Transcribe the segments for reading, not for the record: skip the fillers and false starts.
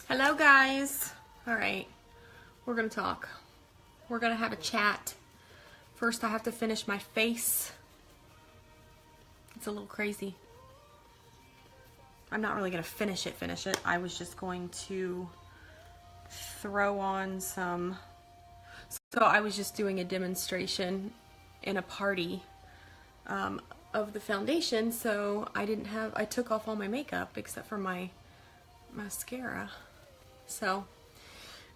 Hello guys. All right, we're gonna talk. We're gonna have a chat. First I have to finish my face. It's a little crazy. I'm not really gonna finish it. I was just going to throw on some, so I was just doing a demonstration in a party of the foundation, so I took off all my makeup except for my mascara. So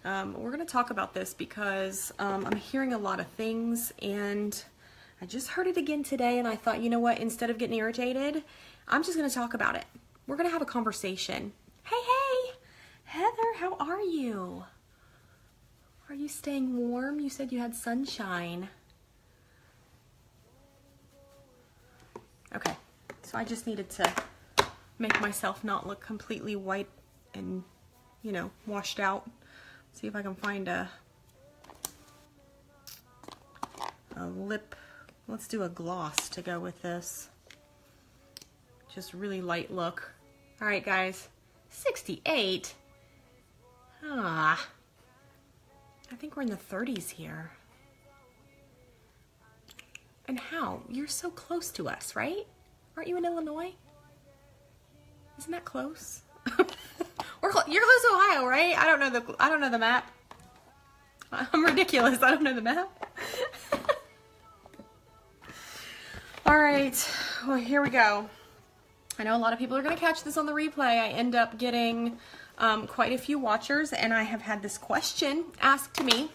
we're gonna talk about this because I'm hearing a lot of things, and I just heard it again today, and I thought, you know what, instead of getting irritated, I'm just gonna talk about it. We're gonna have a conversation. Hey, Heather, how are you? Are you staying warm? You said you had sunshine. Okay, so I just needed to make myself not look completely white and, you know, washed out. See if I can find a lip. Let's do a gloss to go with this. Just really light look. All right, guys, 68. I think we're in the 30s here. And how? You're so close to us, right? Aren't you in Illinois? Isn't that close? You're close to Ohio, right? I don't know the map. I'm ridiculous. I don't know the map. All right. Well, here we go. I know a lot of people are going to catch this on the replay. I end up getting quite a few watchers, and I have had this question asked to me.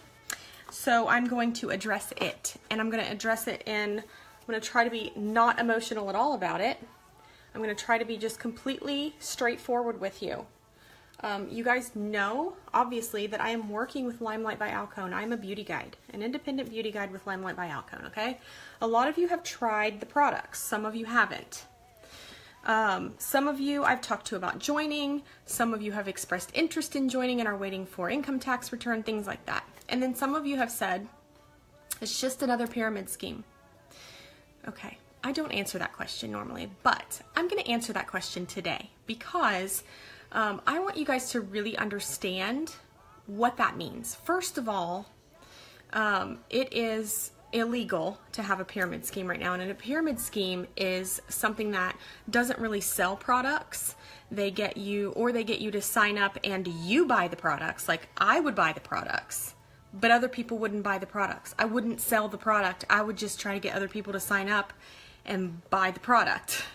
So I'm going to address it, and I'm going to address it I'm going to try to be not emotional at all about it. I'm going to try to be just completely straightforward with you. You guys know, obviously, that I am working with LimeLight by Alcone. I'm a beauty guide, an independent beauty guide with LimeLight by Alcone, okay? A lot of you have tried the products. Some of you haven't. Some of you I've talked to about joining. Some of you have expressed interest in joining and are waiting for income tax return, things like that. And then some of you have said, it's just another pyramid scheme. Okay, I don't answer that question normally, but I'm going to answer that question today because I want you guys to really understand what that means. First of all, it is illegal to have a pyramid scheme right now, and a pyramid scheme is something that doesn't really sell products. They get you to sign up and you buy the products. Like, I would buy the products, but other people wouldn't buy the products. I wouldn't sell the product. I would just try to get other people to sign up and buy the product.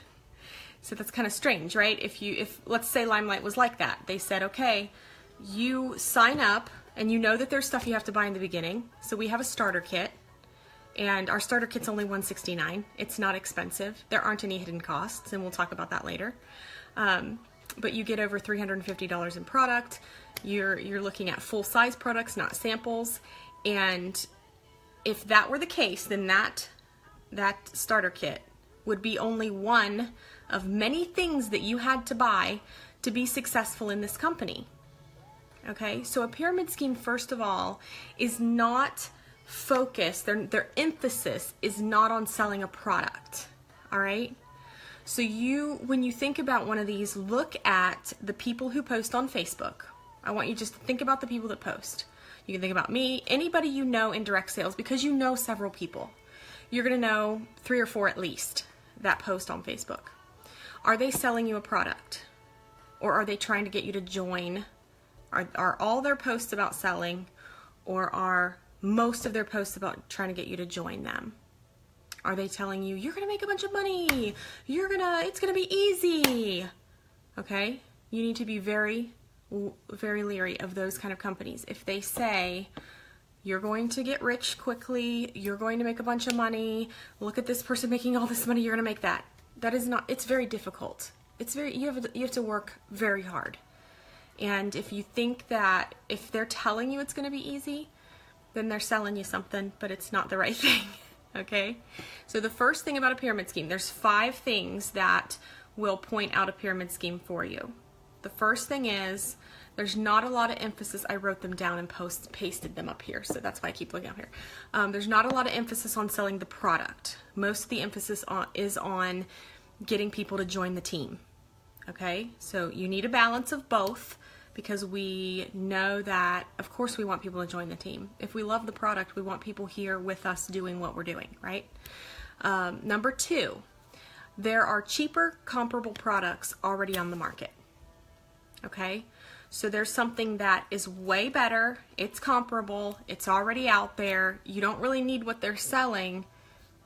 So that's kind of strange, right? If let's say LimeLight was like that. They said, okay, you sign up and you know that there's stuff you have to buy in the beginning. So we have a starter kit, and our starter kit's only $169. It's not expensive. There aren't any hidden costs, and we'll talk about that later. But you get over $350 in product. You're looking at full-size products, not samples. And if that were the case, then that starter kit would be only one of many things that you had to buy to be successful in this company. Okay, so a pyramid scheme, first of all, is not focused. Their emphasis is not on selling a product. All right. So when you think about one of these, look at the people who post on Facebook. I want you just to think about the people that post. You can think about me, anybody you know in direct sales, because you know several people. You're going to know 3 or 4 at least that post on Facebook. Are they selling you a product? Or are they trying to get you to join? Are all their posts about selling, or are most of their posts about trying to get you to join them? Are they telling you, you're going to make a bunch of money, it's going to be easy? Okay? You need to be very, very leery of those kind of companies. If they say, you're going to get rich quickly, you're going to make a bunch of money, look at this person making all this money, you're going to make that. That is not, it's very difficult. You have to work very hard. And if you think that if they're telling you it's going to be easy, then they're selling you something, but it's not the right thing. Okay? So the first thing about a pyramid scheme, there's 5 things that will point out a pyramid scheme for you. The first thing is, there's not a lot of emphasis. I wrote them down and pasted them up here, so that's why I keep looking up here. There's not a lot of emphasis on selling the product. Most of the emphasis is on getting people to join the team. Okay? So you need a balance of both. because we know that, of course, we want people to join the team. If we love the product, we want people here with us doing what we're doing, right? Number 2, there are cheaper comparable products already on the market. Okay? So there's something that is way better, it's comparable, it's already out there, you don't really need what they're selling,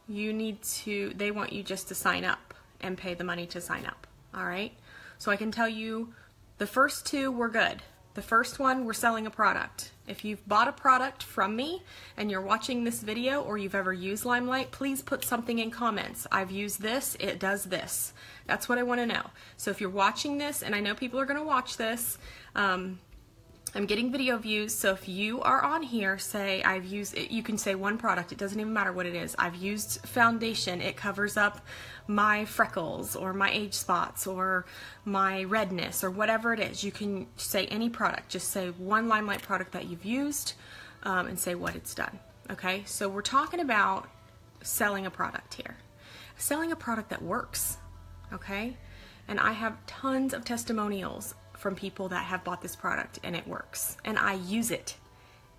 they want you just to sign up and pay the money to sign up, all right? So I can tell you the first 2 were good. The first one, we're selling a product. If you've bought a product from me and you're watching this video or you've ever used LimeLight, please put something in comments. I've used this, it does this. That's what I want to know. So if you're watching this, and I know people are going to watch this, I'm getting video views, so if you are on here, say I've used it, you can say one product, it doesn't even matter what it is. I've used foundation, it covers up my freckles or my age spots or my redness or whatever it is. You can say any product, just say one LimeLight product that you've used and say what it's done. Okay, so we're talking about selling a product here. Selling a product that works, okay? And I have tons of testimonials from people that have bought this product and it works. And I use it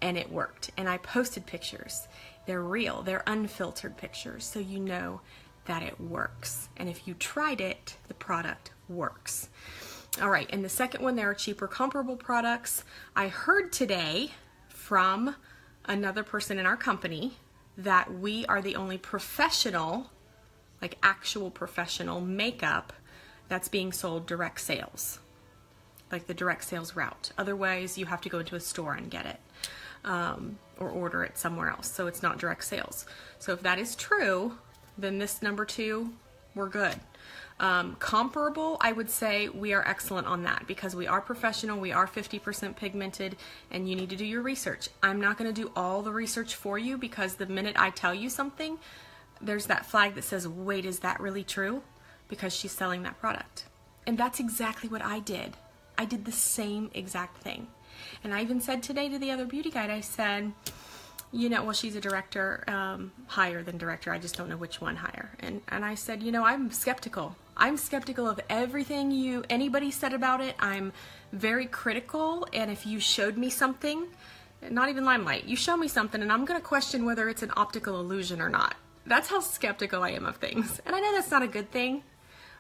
and it worked. And I posted pictures. They're real. They're unfiltered pictures. So you know that it works. And if you tried it, the product works. All right. And the second one, there are cheaper comparable products. I heard today from another person in our company that we are the only professional, like actual professional makeup that's being sold direct sales. Like the direct sales route. Otherwise, you have to go into a store and get it or order it somewhere else. So it's not direct sales. So if that is true, then this number 2, we're good. Comparable, I would say we are excellent on that because we are professional, we are 50% pigmented, and you need to do your research. I'm not going to do all the research for you because the minute I tell you something, there's that flag that says, wait, is that really true? Because she's selling that product. And that's exactly what I did. I did the same exact thing. And I even said today to the other beauty guide, I said, you know, well, she's a director, higher than director. I just don't know which one higher. And I said, you know, I'm skeptical. I'm skeptical of everything anybody said about it. I'm very critical. And if you showed me something, not even LimeLight, you show me something and I'm going to question whether it's an optical illusion or not. That's how skeptical I am of things. And I know that's not a good thing,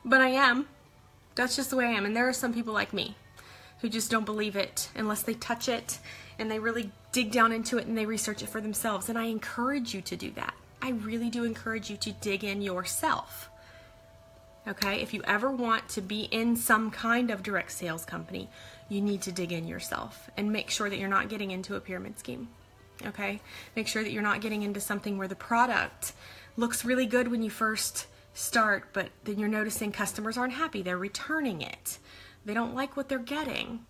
but I am. That's just the way I am. And there are some people like me who just don't believe it unless they touch it and they really dig down into it and they research it for themselves. And I encourage you to do that. I really do encourage you to dig in yourself. Okay? If you ever want to be in some kind of direct sales company, you need to dig in yourself and make sure that you're not getting into a pyramid scheme. Okay? Make sure that you're not getting into something where the product looks really good when you first start, but then you're noticing customers aren't happy. They're returning it. They don't like what they're getting.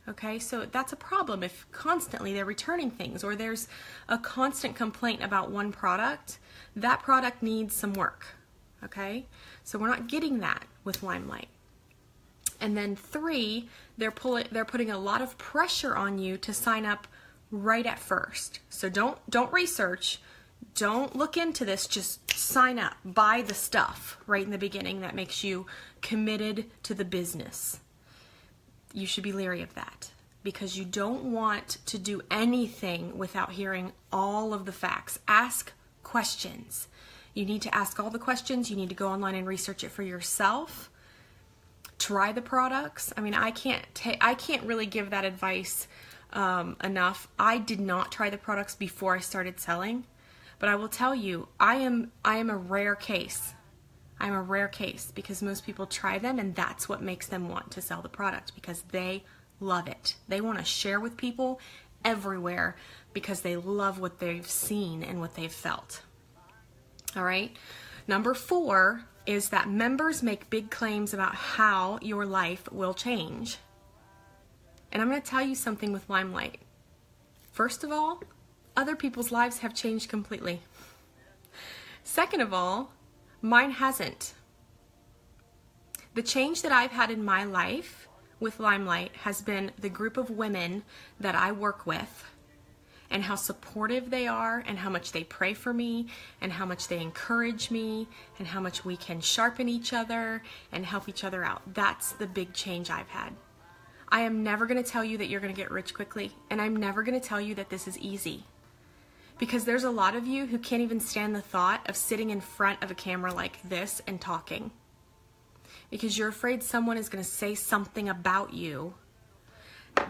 Okay, so that's a problem if constantly they're returning things or there's a constant complaint about one product. That product needs some work. Okay, so we're not getting that with LimeLight. And then 3, they're putting a lot of pressure on you to sign up right at first. So don't research. Don't look into this, just sign up, buy the stuff right in the beginning that makes you committed to the business. You should be leery of that because you don't want to do anything without hearing all of the facts. Ask questions. You need to ask all the questions. You need to go online and research it for yourself. Try the products. I mean, I can't really give that advice enough. I did not try the products before I started selling. But I will tell you, I am a rare case. I'm a rare case because most people try them and that's what makes them want to sell the product because they love it. They want to share with people everywhere because they love what they've seen and what they've felt. All right. Number 4 is that members make big claims about how your life will change. And I'm going to tell you something with LimeLight. First of all, other people's lives have changed completely. Second of all, mine hasn't. The change that I've had in my life with LimeLight has been the group of women that I work with and how supportive they are and how much they pray for me and how much they encourage me and how much we can sharpen each other and help each other out. That's the big change I've had. I am never going to tell you that you're going to get rich quickly, and I'm never going to tell you that this is easy. Because there's a lot of you who can't even stand the thought of sitting in front of a camera like this and talking. Because you're afraid someone is going to say something about you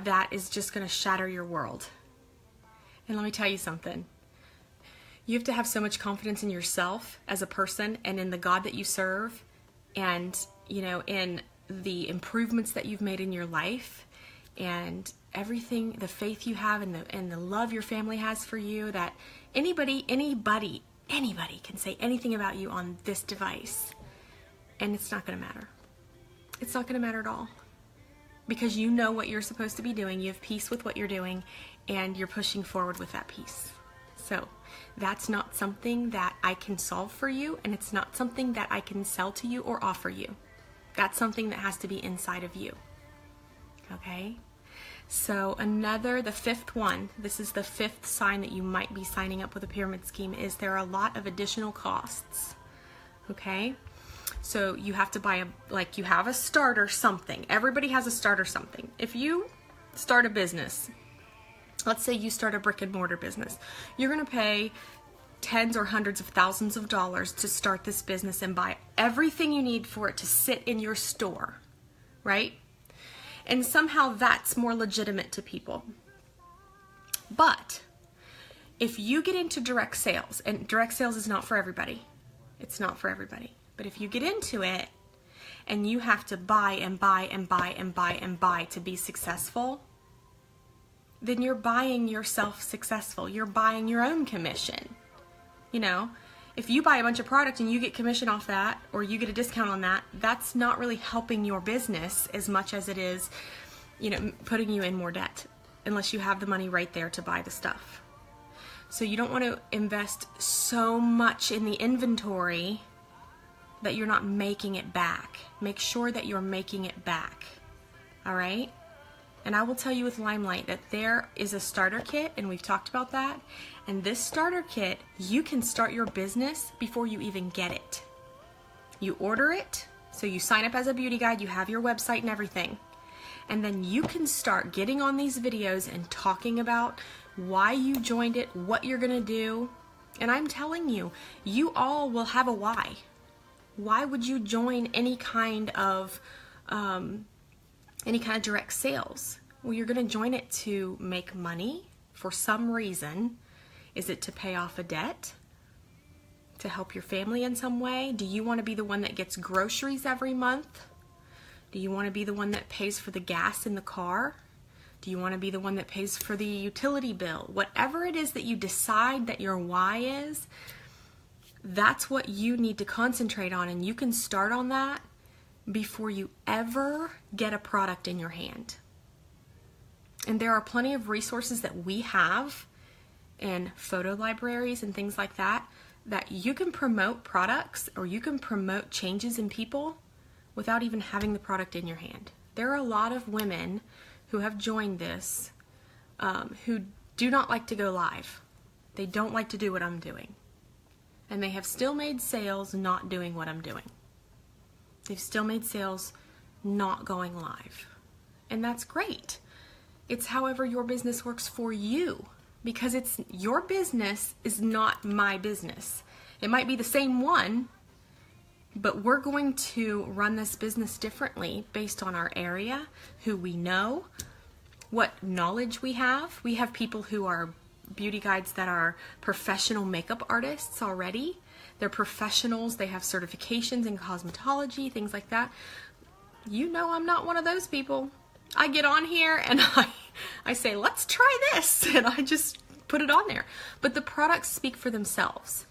that is just going to shatter your world. And let me tell you something. You have to have so much confidence in yourself as a person and in the God that you serve, and, you know, in the improvements that you've made in your life, and everything, the faith you have, and the love your family has for you, that anybody can say anything about you on this device, and it's not going to matter. It's not going to matter at all, because you know what you're supposed to be doing. You have peace with what you're doing, and you're pushing forward with that peace. So that's not something that I can solve for you, and it's not something that I can sell to you or offer you. That's something that has to be inside of you. Okay? So the fifth one, this is the fifth sign that you might be signing up with a pyramid scheme, is there are a lot of additional costs. Okay? So you have to buy you have a starter something. Everybody has a starter something. If you start a business, let's say you start a brick and mortar business, you're going to pay tens or hundreds of thousands of dollars to start this business and buy everything you need for it to sit in your store, right? And somehow that's more legitimate to people. But if you get into direct sales, and direct sales is not for everybody. It's not for everybody. But if you get into it and you have to buy and buy and buy and buy and buy to be successful, then you're buying yourself successful. You're buying your own commission. You know, if you buy a bunch of product and you get commission off that, or you get a discount on that, that's not really helping your business as much as it is, you know, putting you in more debt, unless you have the money right there to buy the stuff. So you don't want to invest so much in the inventory that you're not making it back. Make sure that you're making it back. All right? And I will tell you with LimeLight that there is a starter kit, and we've talked about that. And this starter kit, you can start your business before you even get it. You order it, so you sign up as a beauty guide, you have your website and everything. And then you can start getting on these videos and talking about why you joined it, what you're gonna do. And I'm telling you, you all will have a why. Why would you join any kind of direct sales? Well, you're going to join it to make money for some reason. Is it to pay off a debt? To help your family in some way? Do you want to be the one that gets groceries every month? Do you want to be the one that pays for the gas in the car? Do you want to be the one that pays for the utility bill? Whatever it is that you decide that your why is, that's what you need to concentrate on, and you can start on that before you ever get a product in your hand. And there are plenty of resources that we have in photo libraries and things like that, that you can promote products, or you can promote changes in people without even having the product in your hand. There are a lot of women who have joined this who do not like to go live. They don't like to do what I'm doing. And they have still made sales not doing what I'm doing. They've still made sales not going live. And that's great. It's however your business works for you, because it's your business is not my business. It might be the same one, but we're going to run this business differently based on our area, who we know, what knowledge we have. We have people who are beauty guides that are professional makeup artists already. They're professionals. They have certifications in cosmetology, things like that. You know, I'm not one of those people. I get on here and I say, let's try this, and I just put it on there. But the products speak for themselves.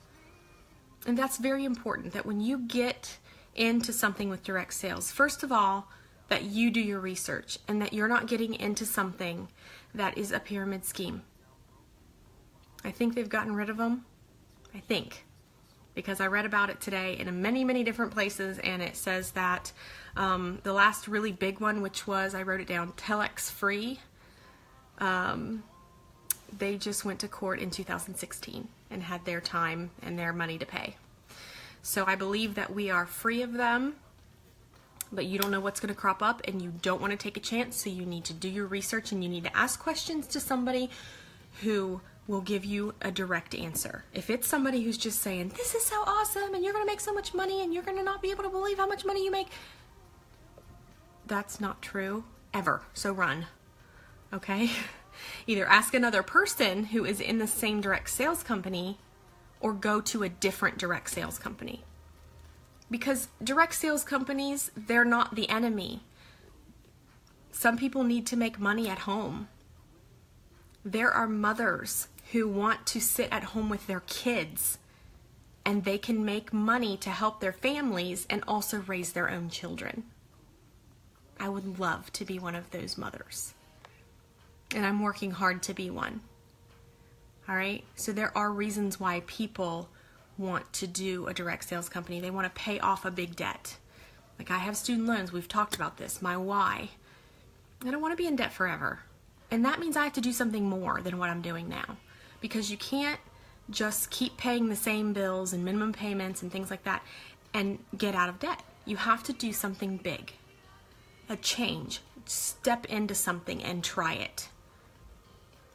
And that's very important, that when you get into something with direct sales, first of all, that you do your research, and that you're not getting into something that is a pyramid scheme. I think they've gotten rid of them. I think. Because I read about it today in many, many different places, and it says that the last really big one, which was, I wrote it down, Telex Free, they just went to court in 2016 and had their time and their money to pay. So I believe that we are free of them, but you don't know what's going to crop up and you don't want to take a chance, so you need to do your research and you need to ask questions to somebody who will give you a direct answer. If it's somebody who's just saying, this is so awesome and you're going to make so much money and you're going to not be able to believe how much money you make, that's not true ever. So run, okay? Either ask another person who is in the same direct sales company or go to a different direct sales company. Because direct sales companies, they're not the enemy. Some people need to make money at home. There are mothers who want to sit at home with their kids and they can make money to help their families and also raise their own children. I would love to be one of those mothers. And I'm working hard to be one. All right? So there are reasons why people want to do a direct sales company. They want to pay off a big debt. Like, I have student loans. We've talked about this. My why. I don't want to be in debt forever. And that means I have to do something more than what I'm doing now. Because you can't just keep paying the same bills and minimum payments and things like that and get out of debt. You have to do something big. A change. Step into something and try it.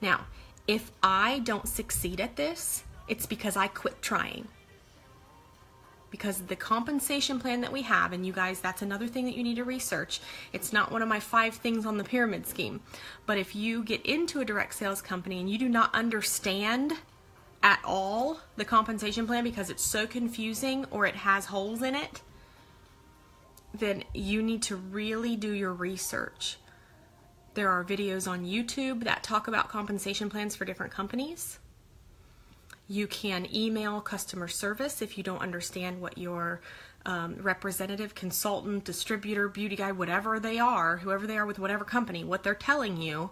Now, if I don't succeed at this, it's because I quit trying. Because the compensation plan that we have, and you guys, that's another thing that you need to research. It's not one of my 5 things on the pyramid scheme. But if you get into a direct sales company and you do not understand at all the compensation plan because it's so confusing or it has holes in it, then you need to really do your research. There are videos on YouTube that talk about compensation plans for different companies. You can email customer service if you don't understand what your representative, consultant, distributor, beauty guy, whatever they are, whoever they are with whatever company, what they're telling you.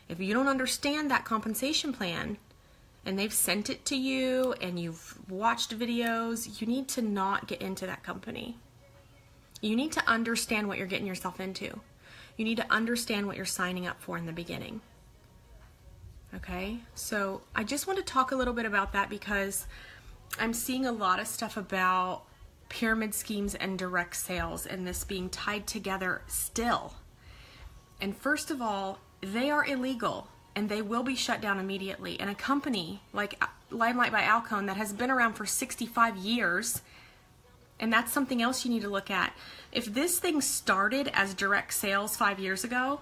If you don't understand that compensation plan and they've sent it to you and you've watched videos, you need to not get into that company. You need to understand what you're getting yourself into. You need to understand what you're signing up for in the beginning. Okay, so I just want to talk a little bit about that because I'm seeing a lot of stuff about pyramid schemes and direct sales and this being tied together still. And first of all, they are illegal and they will be shut down immediately. And a company like LimeLight by Alcone that has been around for 65 years, and that's something else you need to look at. If this thing started as direct sales 5 years ago,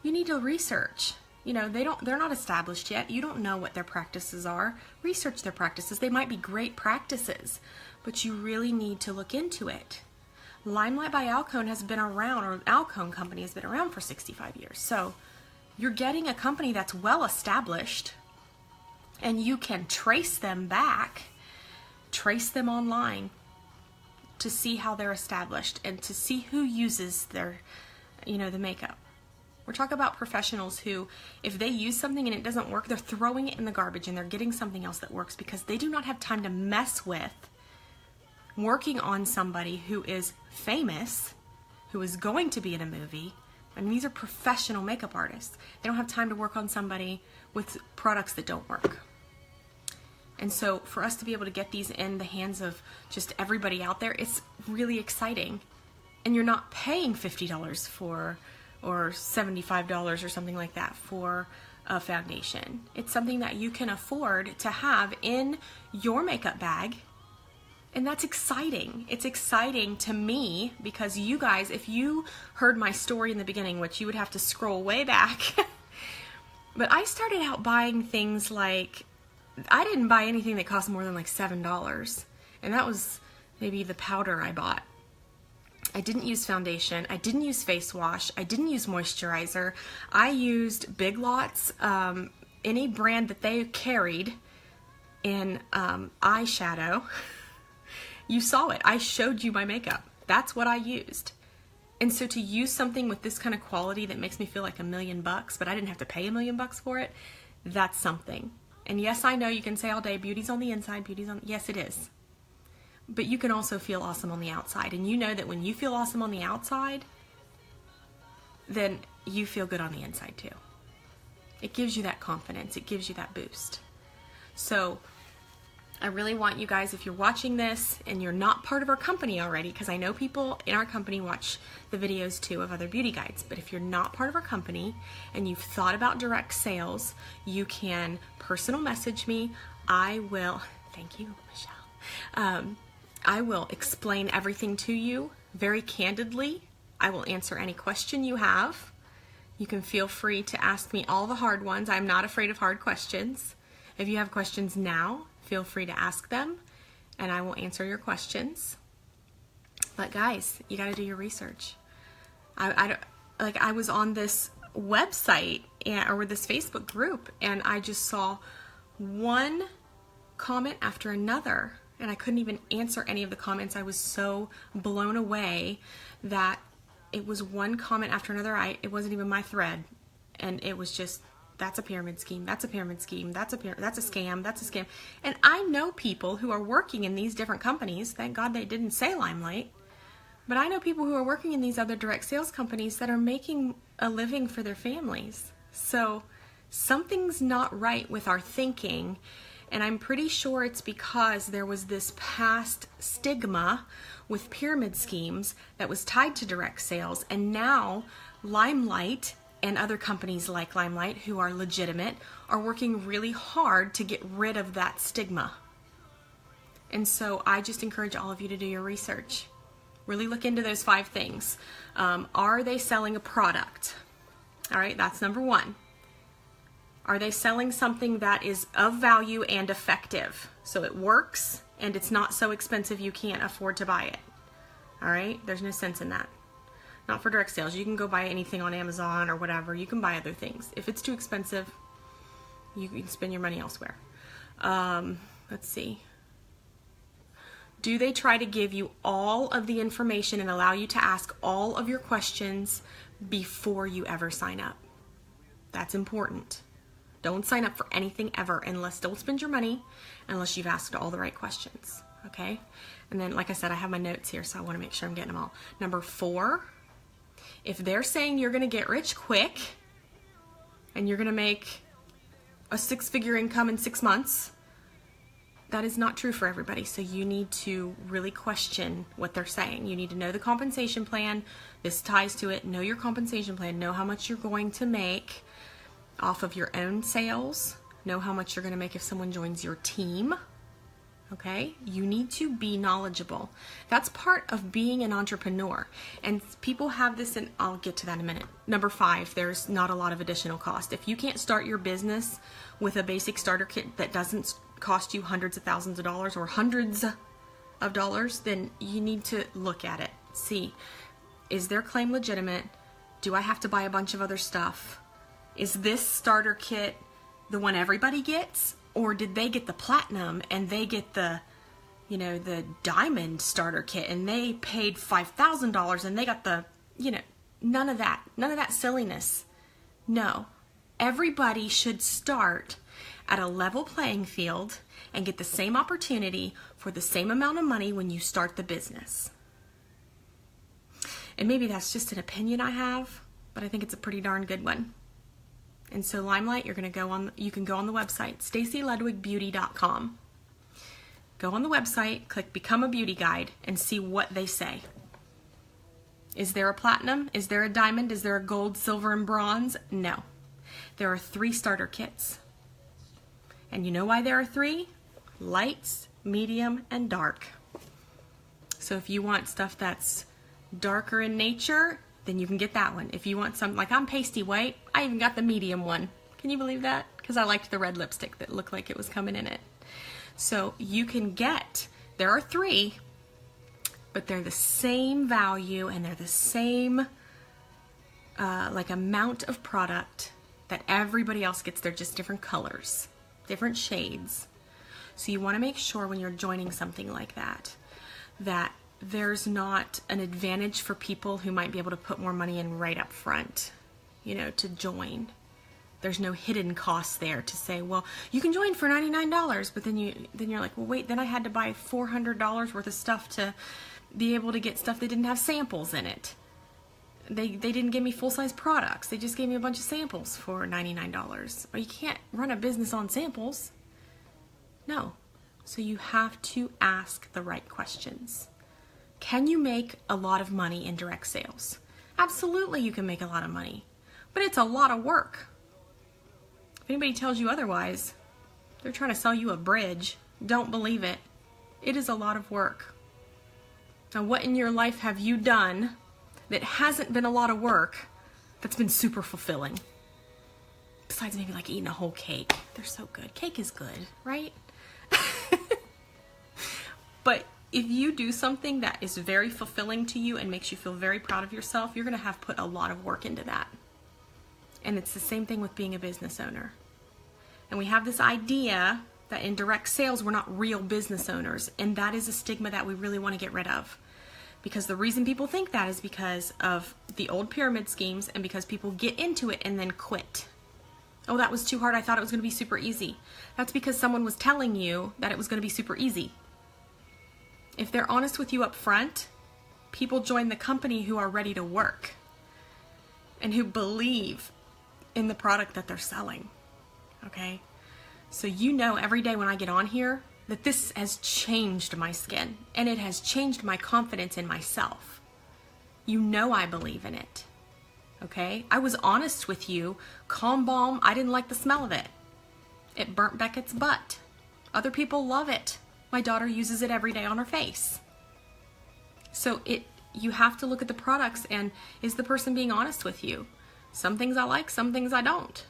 you need to research. You know, they're not established yet. You don't know what their practices are. Research their practices. They might be great practices, but you really need to look into it. LimeLight by Alcone has been around, or Alcone company has been around for 65 years. So you're getting a company that's well established and you can trace them back, trace them online to see how they're established and to see who uses their, the makeup. We're talking about professionals who, if they use something and it doesn't work, they're throwing it in the garbage and they're getting something else that works because they do not have time to mess with working on somebody who is famous, who is going to be in a movie. And these are professional makeup artists. They don't have time to work on somebody with products that don't work. And so for us to be able to get these in the hands of just everybody out there, it's really exciting. And you're not paying $50 for or $75 or something like that for a foundation. It's something that you can afford to have in your makeup bag. And that's exciting. It's exciting to me because you guys, if you heard my story in the beginning, which you would have to scroll way back, but I started out buying things like, I didn't buy anything that cost more than like $7. And that was maybe the powder I bought. I didn't use foundation. I didn't use face wash. I didn't use moisturizer. I used Big Lots, any brand that they carried in eyeshadow. You saw it. I showed you my makeup. That's what I used. And so to use something with this kind of quality that makes me feel like $1 million, but I didn't have to pay $1 million for it, that's something. And yes, I know you can say all day, beauty's on the inside, yes it is. But you can also feel awesome on the outside. And you know that when you feel awesome on the outside, then you feel good on the inside too. It gives you that confidence. It gives you that boost. So I really want you guys, if you're watching this and you're not part of our company already, because I know people in our company watch the videos too of other beauty guides, but if you're not part of our company and you've thought about direct sales, you can personal message me. I will, thank you, Michelle. I will explain everything to you very candidly. I will answer any question you have. You can feel free to ask me all the hard ones. I'm not afraid of hard questions. If you have questions now, feel free to ask them and I will answer your questions. But guys, you got to do your research. I was on this website or this Facebook group and I just saw one comment after another and I couldn't even answer any of the comments. I was so blown away that it was one comment after another. It wasn't even my thread, and it was just, that's a pyramid scheme, that's a pyramid scheme, that's a scam, that's a scam. And I know people who are working in these different companies. Thank God they didn't say LimeLight. But I know people who are working in these other direct sales companies that are making a living for their families. So something's not right with our thinking, and I'm pretty sure it's because there was this past stigma with pyramid schemes that was tied to direct sales, and now LimeLight and other companies like LimeLight who are legitimate are working really hard to get rid of that stigma. And so I just encourage all of you to do your research. Really look into those 5 things. Are they selling a product? All right, that's number 1. Are they selling something that is of value and effective? So it works and it's not so expensive you can't afford to buy it. All right, there's no sense in that. Not for direct sales. You can go buy anything on Amazon or whatever. You can buy other things. If it's too expensive, you can spend your money elsewhere. Let's see. Do they try to give you all of the information and allow you to ask all of your questions before you ever sign up? That's important. Don't sign up for anything ever don't spend your money unless you've asked all the right questions, okay? And then, like I said, I have my notes here, so I want to make sure I'm getting them all. Number 4, if they're saying you're going to get rich quick and you're going to make a 6-figure income in 6 months, that is not true for everybody. So you need to really question what they're saying. You need to know the compensation plan. This ties to it. Know your compensation plan. Know how much you're going to make off of your own sales. Know how much you're going to make if someone joins your team. Okay? You need to be knowledgeable. That's part of being an entrepreneur. And people have this, and I'll get to that in a minute. Number 5, there's not a lot of additional cost. If you can't start your business with a basic starter kit that doesn't cost you hundreds of thousands of dollars or hundreds of dollars, then you need to look at it. See, is their claim legitimate? Do I have to buy a bunch of other stuff? Is this starter kit the one everybody gets? Or did they get the platinum and they get the, the diamond starter kit and they paid $5,000 and they got the, none of that silliness. No, everybody should start at a level playing field and get the same opportunity for the same amount of money when you start the business. And maybe that's just an opinion I have, but I think it's a pretty darn good one. And so LimeLight, you can go on the website, StaceyLudwigBeauty.com. Go on the website, click Become a Beauty Guide, and see what they say. Is there a platinum? Is there a diamond? Is there a gold, silver, and bronze? No. There are 3 starter kits. And you know why there are 3? Lights, medium, and dark. So if you want stuff that's darker in nature, then you can get that one. If you want something, like I'm pasty white, I even got the medium one. Can you believe that? Because I liked the red lipstick that looked like it was coming in it. So you can there are 3, but they're the same value and they're the same amount of product that everybody else gets. They're just different colors, different shades. So you want to make sure when you're joining something like that, that there's not an advantage for people who might be able to put more money in right up front, to join. There's no hidden cost there to say, well, you can join for $99, but then you're like, well, wait, then I had to buy $400 worth of stuff to be able to get stuff that didn't have samples in it. They didn't give me full-size products. They just gave me a bunch of samples for $99. Well, you can't run a business on samples. No. So you have to ask the right questions. Can you make a lot of money in direct sales? Absolutely, you can make a lot of money, but it's a lot of work. If anybody tells you otherwise, they're trying to sell you a bridge. Don't believe it. It is a lot of work. Now, what in your life have you done that hasn't been a lot of work that's been super fulfilling? Besides maybe like eating a whole cake. They're so good. Cake is good, right? But if you do something that is very fulfilling to you and makes you feel very proud of yourself, you're going to have put a lot of work into that. And it's the same thing with being a business owner. And we have this idea that in direct sales, we're not real business owners. And that is a stigma that we really want to get rid of. Because the reason people think that is because of the old pyramid schemes and because people get into it and then quit. Oh, that was too hard. I thought it was going to be super easy. That's because someone was telling you that it was going to be super easy. If they're honest with you up front, people join the company who are ready to work and who believe in the product that they're selling. Okay? So you know every day when I get on here that this has changed my skin and it has changed my confidence in myself. You know I believe in it. Okay? I was honest with you. Calm Balm, I didn't like the smell of it. It burnt Beckett's butt. Other people love it. My daughter uses it every day on her face. So you have to look at the products and is the person being honest with you? Some things I like, some things I don't.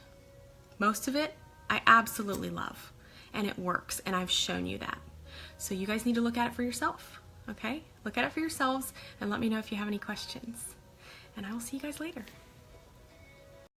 Most of it I absolutely love and it works and I've shown you that. So you guys need to look at it for yourself, okay? Look at it for yourselves and let me know if you have any questions. And I will see you guys later.